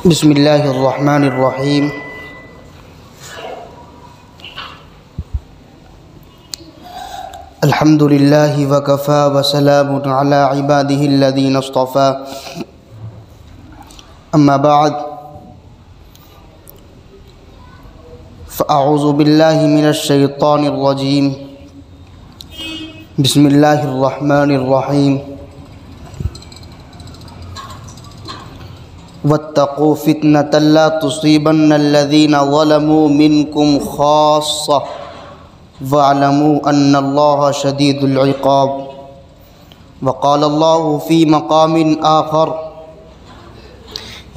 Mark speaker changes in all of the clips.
Speaker 1: بسم اللہ الرحمن الرحیم۔ الحمد للہ وکفی وسلام علی عبادہ الذین اصطفی، اما بعد فاعوذ باللہ من الشیطان الرجیم۔ بسم اللہ الرحمن الرحیم۔ واتقوا فتنة لا تصيبن الذين ظلموا منكم خاصة واعلموا أن الله شديد العقاب۔ وقال الله في مقام آخر: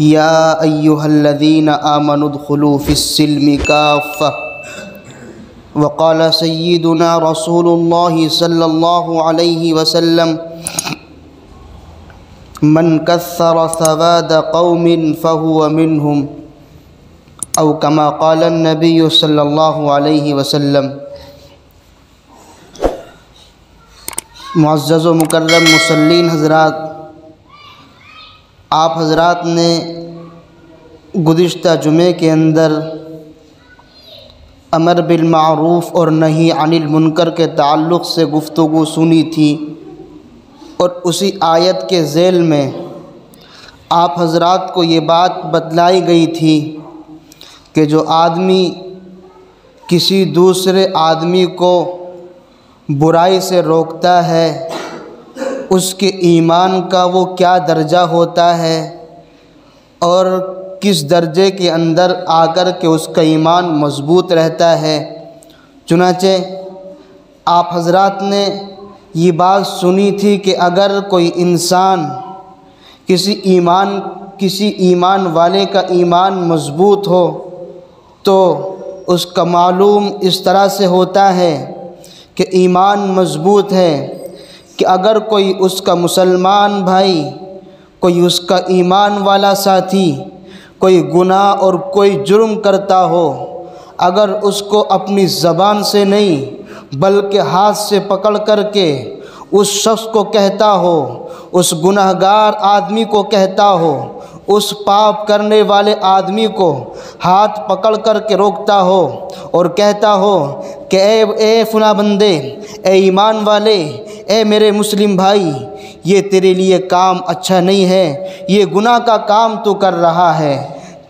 Speaker 1: يا أيها الذين آمنوا ادخلوا في السلم كافة۔ وقال سيدنا رسول الله صلى الله عليه وسلم: من كثر سواد قوم فهو منهم، او كما قال النبي صلی اللہ علیہ وسلم۔ معزز و مکرم مسلین حضرات، آپ حضرات نے گزشتہ جمعے کے اندر امر بالمعروف اور نہی عن المنکر کے تعلق سے گفتگو سنی تھی، اور اسی آیت کے ذیل میں آپ حضرات کو یہ بات بتلائی گئی تھی کہ جو آدمی کسی دوسرے آدمی کو برائی سے روکتا ہے، اس کے ایمان کا وہ کیا درجہ ہوتا ہے اور کس درجے کے اندر آ کر کے اس کا ایمان مضبوط رہتا ہے۔ چنانچہ آپ حضرات نے یہ بات سنی تھی کہ اگر کوئی انسان کسی ایمان والے کا ایمان مضبوط ہو تو اس کا معلوم اس طرح سے ہوتا ہے کہ ایمان مضبوط ہے کہ اگر کوئی اس کا مسلمان بھائی، کوئی اس کا ایمان والا ساتھی کوئی گناہ اور کوئی جرم کرتا ہو، اگر اس کو اپنی زبان سے نہیں بلکہ ہاتھ سے پکڑ کر کے اس شخص کو کہتا ہو، اس گناہگار آدمی کو کہتا ہو، اس پاپ کرنے والے آدمی کو ہاتھ پکڑ کر کے روکتا ہو اور کہتا ہو کہ اے فلاں بندے، اے ایمان والے، اے میرے مسلم بھائی، یہ تیرے لیے کام اچھا نہیں ہے، یہ گناہ کا کام تو کر رہا ہے،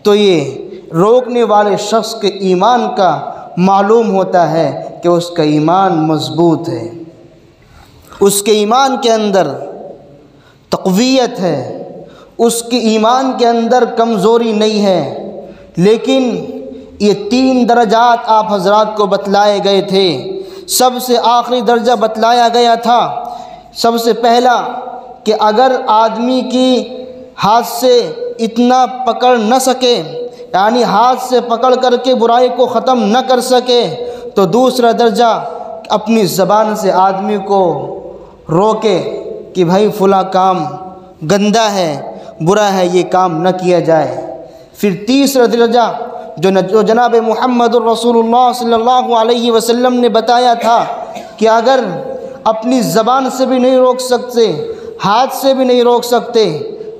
Speaker 1: تو یہ روکنے والے شخص کے ایمان کا معلوم ہوتا ہے کہ اس کا ایمان مضبوط ہے، اس کے ایمان کے اندر تقویت ہے، اس کے ایمان کے اندر کمزوری نہیں ہے۔ لیکن یہ 3 درجات آپ حضرات کو بتلائے گئے تھے۔ سب سے آخری درجہ بتلایا گیا تھا، سب سے پہلا، کہ اگر آدمی کی ہاتھ سے اتنا پکڑ نہ سکے، یعنی ہاتھ سے پکڑ کر کے برائی کو ختم نہ کر سکے، تو دوسرا درجہ اپنی زبان سے آدمی کو روکے کہ بھائی فلاں کام گندہ ہے، برا ہے، یہ کام نہ کیا جائے۔ پھر تیسرا درجہ جو جناب محمد الرسول اللہ صلی اللہ علیہ وسلم نے بتایا تھا کہ اگر اپنی زبان سے بھی نہیں روک سکتے، ہاتھ سے بھی نہیں روک سکتے،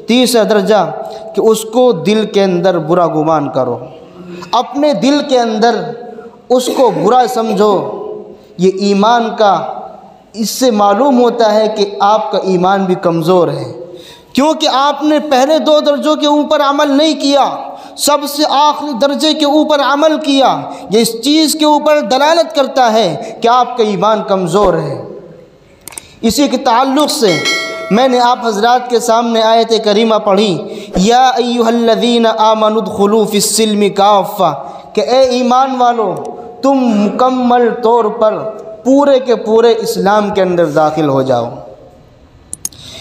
Speaker 1: تیسرا درجہ کہ اس کو دل کے اندر برا گمان کرو، اپنے دل کے اندر اس کو برا سمجھو۔ یہ ایمان کا، اس سے معلوم ہوتا ہے کہ آپ کا ایمان بھی کمزور ہے، کیونکہ آپ نے پہلے 2 درجوں کے اوپر عمل نہیں کیا، سب سے آخری درجے کے اوپر عمل کیا۔ یہ اس چیز کے اوپر دلالت کرتا ہے کہ آپ کا ایمان کمزور ہے۔ اسی کے تعلق سے میں نے آپ حضرات کے سامنے آیت کریمہ پڑھی، یا ایھا الذین آمنوا ادخلوا فی السلم کافہ، کہ اے ایمان والو، تم مکمل طور پر پورے کے پورے اسلام کے اندر داخل ہو جاؤ۔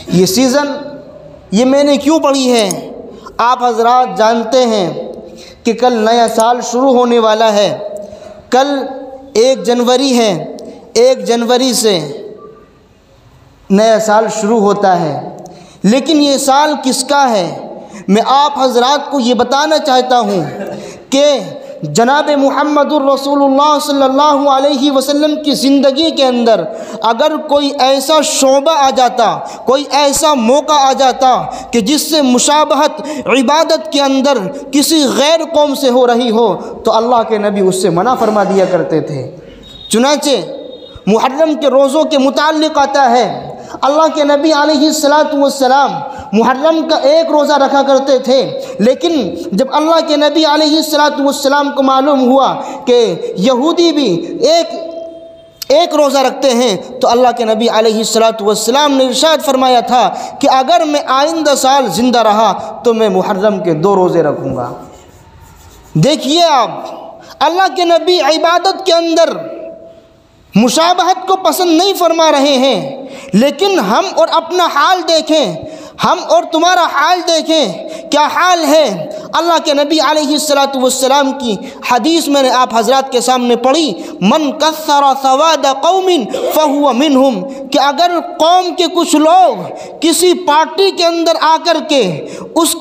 Speaker 1: یہ سیزن یہ میں نے کیوں پڑھی ہے؟ آپ حضرات جانتے ہیں کہ کل نیا سال شروع ہونے والا ہے، کل 1 جنوری ہے، 1 جنوری سے نیا سال شروع ہوتا ہے۔ لیکن یہ سال کس کا ہے؟ میں آپ حضرات کو یہ بتانا چاہتا ہوں کہ جناب محمد الرسول اللہ صلی اللہ علیہ وسلم کی زندگی کے اندر اگر کوئی ایسا شعبہ آ جاتا، کوئی ایسا موقع آ جاتا کہ جس سے مشابہت عبادت کے اندر کسی غیر قوم سے ہو رہی ہو تو اللہ کے نبی اس سے منع فرما دیا کرتے تھے۔ چنانچہ محرم کے روزوں کے متعلق آتا ہے، اللہ کے نبی علیہ السلام محرم کا ایک روزہ رکھا کرتے تھے، لیکن جب اللہ کے نبی علیہ السلام کو معلوم ہوا کہ یہودی بھی ایک روزہ رکھتے ہیں تو اللہ کے نبی علیہ السلام نے ارشاد فرمایا تھا کہ اگر میں آئندہ سال زندہ رہا تو میں محرم کے 2 روزے رکھوں گا۔ دیکھیے آپ، اللہ کے نبی عبادت کے اندر مشابہت کو پسند نہیں فرما رہے ہیں، لیکن ہم اور اپنا حال دیکھیں، ہم اور تمہارا حال دیکھیں کیا حال ہے۔ اللہ کے نبی علیہ السلام کی حدیث میں نے آپ حضرات کے سامنے پڑھی، من کثر سواد قوم فہو منہم، کہ اگر قوم کے کچھ لوگ کسی پارٹی کے اندر آ کر کے اس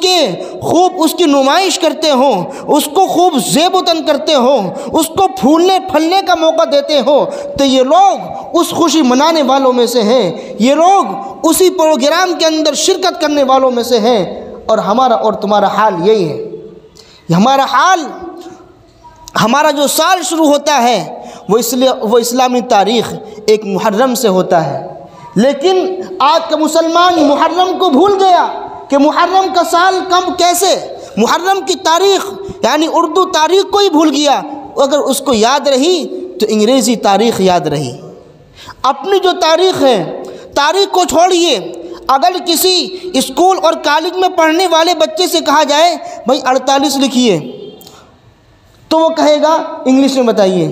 Speaker 1: کی نمائش کرتے ہوں، اس کو خوب زیب و تن کرتے ہوں، اس کو پھولنے پھلنے کا موقع دیتے ہوں، تو یہ لوگ اس خوشی منانے والوں میں سے ہیں، یہ لوگ اسی پروگرام کے اندر شرکت کرنے والوں میں سے ہیں۔ اور ہمارا اور تمہارا حال یہی ہے۔ ہمارا حال، ہمارا جو سال شروع ہوتا ہے وہ اسلامی تاریخ ایک محرم سے ہوتا ہے، لیکن آج کا مسلمان محرم کو بھول گیا کہ محرم کا سال کم کیسے، محرم کی تاریخ یعنی اردو تاریخ کو ہی بھول گیا۔ اگر اس کو یاد رہی تو انگریزی تاریخ یاد رہی۔ اپنی جو تاریخ ہے، تاریخ کو چھوڑیے، اگر کسی اسکول اور کالج میں پڑھنے والے بچے سے کہا جائے بھائی 48 لکھیے تو وہ کہے گا انگلش میں بتائیے،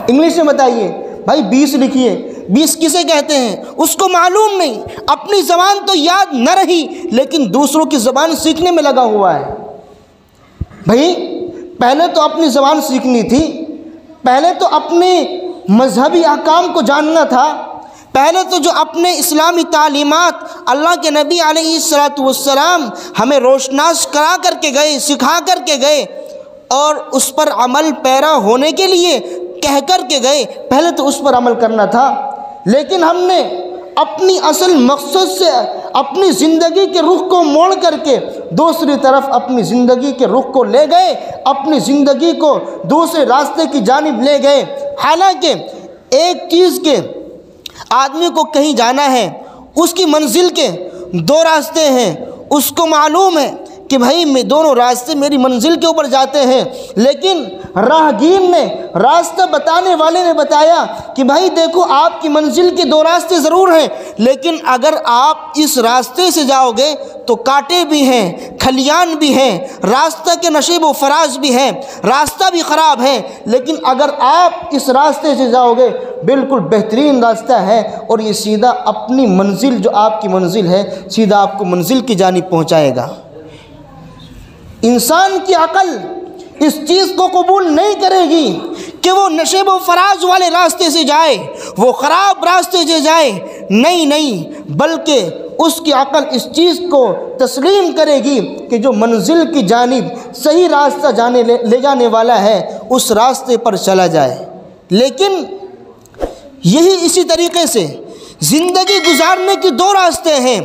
Speaker 1: انگلش میں بتائیے، بھائی 20 لکھیے، 20 کسے کہتے ہیں اس کو معلوم نہیں۔ اپنی زبان تو یاد نہ رہی لیکن دوسروں کی زبان سیکھنے میں لگا ہوا ہے۔ بھائی پہلے تو اپنی زبان سیکھنی تھی، پہلے تو اپنے مذہبی احکام کو جاننا تھا، پہلے تو جو اپنے اسلامی تعلیمات اللہ کے نبی علیہ السلام ہمیں روشناس کرا کر کے گئے، سکھا کر کے گئے اور اس پر عمل پیرا ہونے کے لیے کہہ کر کے گئے، پہلے تو اس پر عمل کرنا تھا۔ لیکن ہم نے اپنی اصل مقصد سے اپنی زندگی کے رخ کو موڑ کر کے دوسری طرف اپنی زندگی کے رخ کو لے گئے، اپنی زندگی کو دوسرے راستے کی جانب لے گئے۔ حالانکہ ایک چیز کے آدمی کو کہیں جانا ہے، اس کی منزل کے 2 راستے ہیں، اس کو معلوم ہے کہ بھائی میں دونوں راستے میری منزل کے اوپر جاتے ہیں، لیکن راہگیر نے، راستہ بتانے والے نے بتایا کہ بھائی دیکھو آپ کی منزل کے 2 راستے ضرور ہیں، لیکن اگر آپ اس راستے سے جاؤ گے تو کانٹے بھی ہیں، کھلیان بھی ہیں، راستہ کے نشیب و فراز بھی ہیں، راستہ بھی خراب ہے، لیکن اگر آپ اس راستے سے جاؤ گے بالکل بہترین راستہ ہے اور یہ سیدھا اپنی منزل، جو آپ کی منزل ہے، سیدھا آپ کو منزل کی جانب پہنچائے گا۔ انسان کی عقل اس چیز کو قبول نہیں کرے گی کہ وہ نشیب و فراز والے راستے سے جائے، وہ خراب راستے سے جائے، نہیں، بلکہ اس کی عقل اس چیز کو تسلیم کرے گی کہ جو منزل کی جانب صحیح راستہ لے جانے والا ہے اس راستے پر چلا جائے۔ لیکن اسی طریقے سے زندگی گزارنے کی 2 راستے ہیں،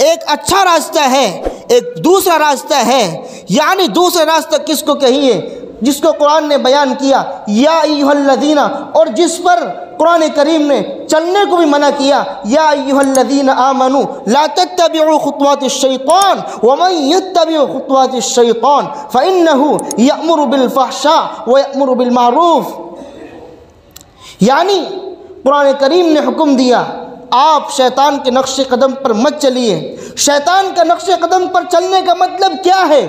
Speaker 1: ایک اچھا راستہ ہے، ایک دوسرا راستہ ہے۔ یعنی دوسرا راستہ کس کو کہیے؟ جس کو قرآن نے بیان کیا یا ایھا الذین، اور جس پر قرآن کریم نے چلنے کو بھی منع کیا، یا ایھا الذین آمنوا لا تتبعوا خطوات الشیطان ومن یتبع خطوات الشیطان فإنہ یأمر بالفحشاء ویأمر بالمعروف۔ یعنی قرآن کریم نے حکم دیا آپ شیطان کے نقش قدم پر مت چلیے۔ شیطان کا نقش قدم پر چلنے کا مطلب کیا ہے؟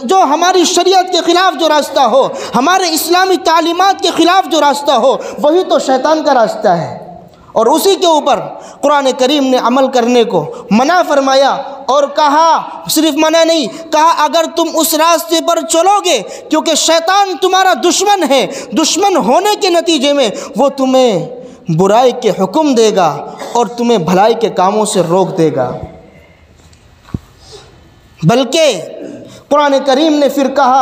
Speaker 1: جو ہماری شریعت کے خلاف جو راستہ ہو، ہمارے اسلامی تعلیمات کے خلاف جو راستہ ہو، وہی تو شیطان کا راستہ ہے، اور اسی کے اوپر قرآن کریم نے عمل کرنے کو منع فرمایا اور کہا، صرف منع نہیں کہا، اگر تم اس راستے پر چلو گے کیونکہ شیطان تمہارا دشمن ہے، دشمن ہونے کے نتیجے میں وہ تمہیں برائی کے حکم دے گا اور تمہیں بھلائی کے کاموں سے روک دے گا۔ بلکہ قرآن کریم نے پھر کہا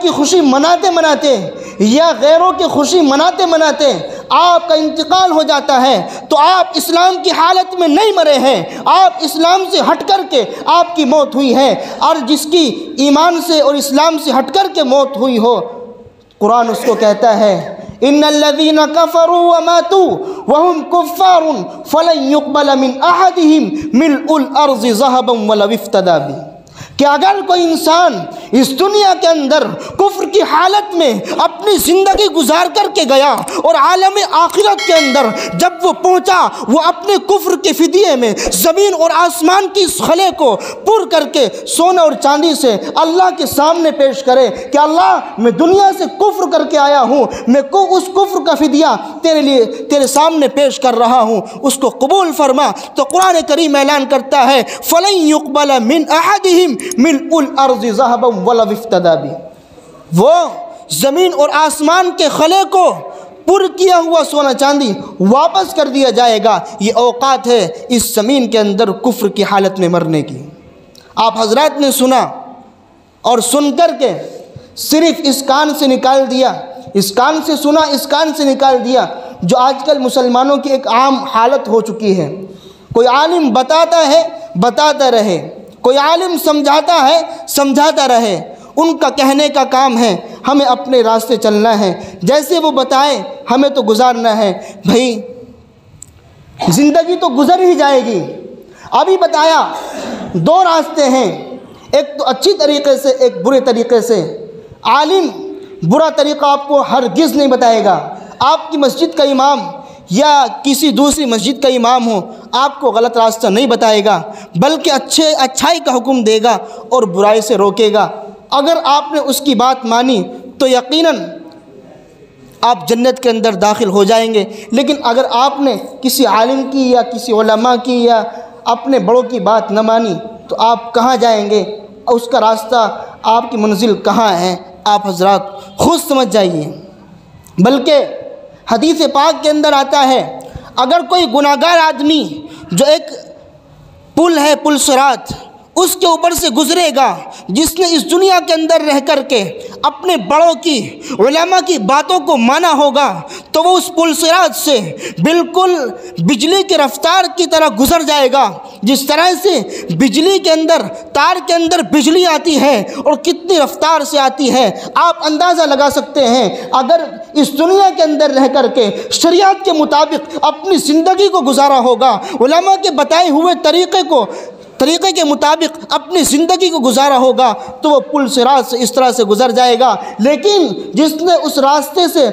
Speaker 1: کی خوشی مناتے مناتے یا غیروں کی خوشی مناتے مناتے آپ کا انتقال ہو جاتا ہے تو آپ اسلام کی حالت میں نہیں مرے ہیں، آپ اسلام سے ہٹ کر کے آپ کی موت ہوئی ہے۔ اور جس کی ایمان سے اور اسلام سے ہٹ کر کے موت ہوئی ہو، قرآن اس کو کہتا ہے ان الذين كفروا وماتوا وهم كفار فلن يقبل من احدهم ملء الارض ذهبا ولو افتدى به، کہ اگر کوئی انسان اس دنیا کے اندر کفر کی حالت میں اپنی زندگی گزار کر کے گیا اور عالم آخرت کے اندر جب وہ پہنچا، وہ اپنے کفر کے فدیے میں زمین اور آسمان کی اس خلے کو پر کر کے سونا اور چاندی سے اللہ کے سامنے پیش کرے کہ اللہ میں دنیا سے کفر کر کے آیا ہوں، میں اس کفر کا فدیہ تیرے لیے تیرے سامنے پیش کر رہا ہوں، اس کو قبول فرما۔ تو قرآن کریم اعلان کرتا ہے فَلَن يُقْبَلَ مِنْ أَحَدِهِمْ مِلْءُ الْأَرْضِ ذَهَبًا وَلَوِ افْتَدَىٰ بِهِ، وہ زمین اور آسمان کے خلے کو پر کیا ہوا سونا چاندی واپس کر دیا جائے گا۔ یہ اوقات ہے اس زمین کے اندر کفر کی حالت میں مرنے کی۔ آپ حضرات نے سنا اور سن کر کے صرف اس کان سے نکال دیا، اس کان سے سنا، اس کان سے نکال دیا، جو آج کل مسلمانوں کی ایک عام حالت ہو چکی ہے۔ کوئی عالم بتاتا ہے بتاتا رہے، کوئی عالم سمجھاتا ہے سمجھاتا رہے، ان کا کہنے کا کام ہے ہمیں اپنے راستے چلنا ہے، جیسے وہ بتائیں ہمیں تو گزارنا ہے۔ بھائی زندگی تو گزر ہی جائے گی۔ ابھی بتایا دو راستے ہیں، ایک تو اچھی طریقے سے، ایک برے طریقے سے۔ عالم برا طریقہ آپ کو ہرگز نہیں بتائے گا۔ آپ کی مسجد کا امام یا کسی دوسری مسجد کا امام ہو، آپ کو غلط راستہ نہیں بتائے گا، بلکہ اچھائی کا حکم دے گا اور برائی سے روکے گا۔ اگر آپ نے اس کی بات مانی تو یقیناً آپ جنت کے اندر داخل ہو جائیں گے۔ لیکن اگر آپ نے کسی عالم کی یا کسی علماء کی یا اپنے بڑوں کی بات نہ مانی تو آپ کہاں جائیں گے؟ اس کا راستہ، آپ کی منزل کہاں ہے، آپ حضرات خود سمجھ جائیے۔ بلکہ حدیث پاک کے اندر آتا ہے اگر کوئی گناہگار آدمی جو ایک پل ہے، پل صراط، اس کے اوپر سے گزرے گا، جس نے اس دنیا کے اندر رہ کر کے اپنے بڑوں کی، علماء کی باتوں کو مانا ہوگا، تو وہ اس پل صراط سے بالکل بجلی کی رفتار کی طرح گزر جائے گا۔ جس طرح سے بجلی کے اندر، تار کے اندر بجلی آتی ہے اور کتنی رفتار سے آتی ہے، آپ اندازہ لگا سکتے ہیں۔ اگر اس دنیا کے اندر رہ کر کے شریعت کے مطابق اپنی زندگی کو گزارا ہوگا، علماء کے بتائے ہوئے طریقے کے مطابق اپنی زندگی کو گزارا ہوگا، تو وہ پل صراط سے اس طرح سے گزر جائے گا۔ لیکن جس نے اس راستے سے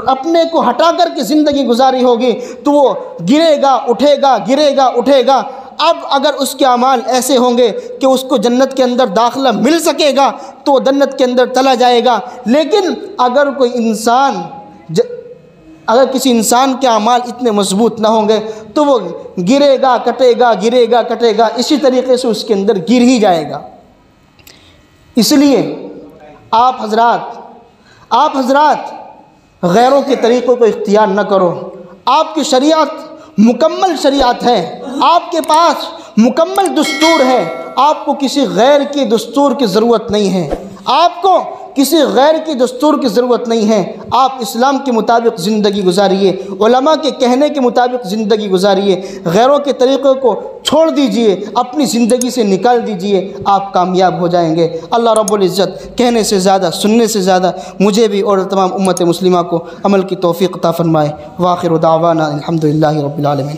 Speaker 1: اپنے کو ہٹا کر کے زندگی گزاری ہوگی تو وہ گرے گا اٹھے گا، گرے گا اٹھے گا۔ اب اگر اس کے اعمال ایسے ہوں گے کہ اس کو جنت کے اندر داخلہ مل سکے گا تو وہ جنت کے اندر چلا جائے گا۔ لیکن اگر کسی انسان کے اعمال اتنے مضبوط نہ ہوں گے تو وہ گرے گا کٹے گا، گرے گا کٹے گا، اسی طریقے سے اس کے اندر گر ہی جائے گا۔ اس لیے آپ حضرات غیروں کے طریقوں کو اختیار نہ کرو۔ آپ کی شریعت مکمل شریعت ہے، آپ کے پاس مکمل دستور ہے، آپ کو کسی غیر کی دستور کی ضرورت نہیں ہے، آپ کو کسی غیر کی دستور کی ضرورت نہیں ہے۔ آپ اسلام کے مطابق زندگی گزاریے، علماء کے کہنے کے مطابق زندگی گزاریے، غیروں کے طریقوں کو چھوڑ دیجئے، اپنی زندگی سے نکال دیجئے، آپ کامیاب ہو جائیں گے۔ اللہ رب العزت کہنے سے زیادہ، سننے سے زیادہ مجھے بھی اور تمام امت مسلمہ کو عمل کی توفیق عطا فرمائے۔ وآخر دعوانا الحمدللہ رب العالمین۔